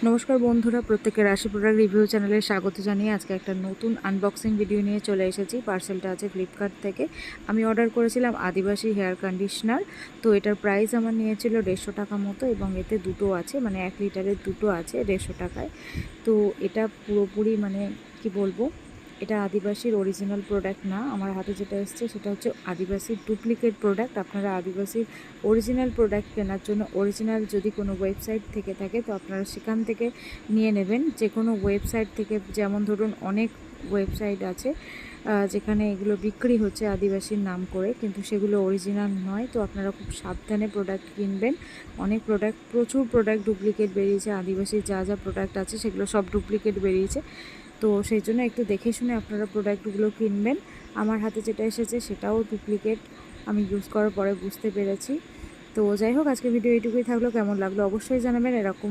নমস্কার বন্ধুরা, প্রত্যেকের রাশি প্রোডাক্ট রিভিউ চ্যানেলে স্বাগত জানিয়ে আজকে একটা নতুন আনবক্সিং ভিডিও নিয়ে চলে এসেছি। পার্সেলটা আছে ফ্লিপকার্ট থেকে। আমি অর্ডার করেছিলাম আদিবাসী হেয়ার কন্ডিশনার। তো এটার প্রাইস আমার নিয়েছিল 150 টাকা মতো, এবং এতে দুটো আছে, মানে 1 লিটারের দুটো আছে 150 টাকায়। তো এটা পুরোপুরি মানে কি বলবো, এটা আদিবাসীর অরিজিনাল প্রোডাক্ট না। আমার হাতে যেটা এসছে সেটা হচ্ছে আদিবাসীর ডুপ্লিকেট প্রোডাক্ট। আপনারা আদিবাসীর অরিজিনাল প্রোডাক্ট কেনার জন্য অরিজিনাল যদি কোনো ওয়েবসাইট থেকে থাকে তো আপনারা সেখান থেকে নিয়ে নেবেন। যে কোনো ওয়েবসাইট থেকে, যেমন ধরুন অনেক ওয়েবসাইট আছে যেখানে এগুলো বিক্রি হচ্ছে আদিবাসীর নাম করে, কিন্তু সেগুলো অরিজিনাল নয়। তো আপনারা খুব সাবধানে প্রোডাক্ট কিনবেন। অনেক প্রচুর প্রোডাক্ট ডুপ্লিকেট বেরিয়েছে। আদিবাসীর যা যা প্রোডাক্ট আছে সেগুলো সব ডুপ্লিকেট বেরিয়েছে। তো সেই জন্য একটু দেখে শুনে আপনারা প্রোডাক্টগুলো কিনবেন। আমার হাতে যেটা এসেছে সেটাও ডুপ্লিকেট, আমি ইউজ করার পরে বুঝতে পেরেছি। তো যাই হোক, আজকে ভিডিও এইটুকুই থাকলো। কেমন লাগলো অবশ্যই জানাবেন। এরকম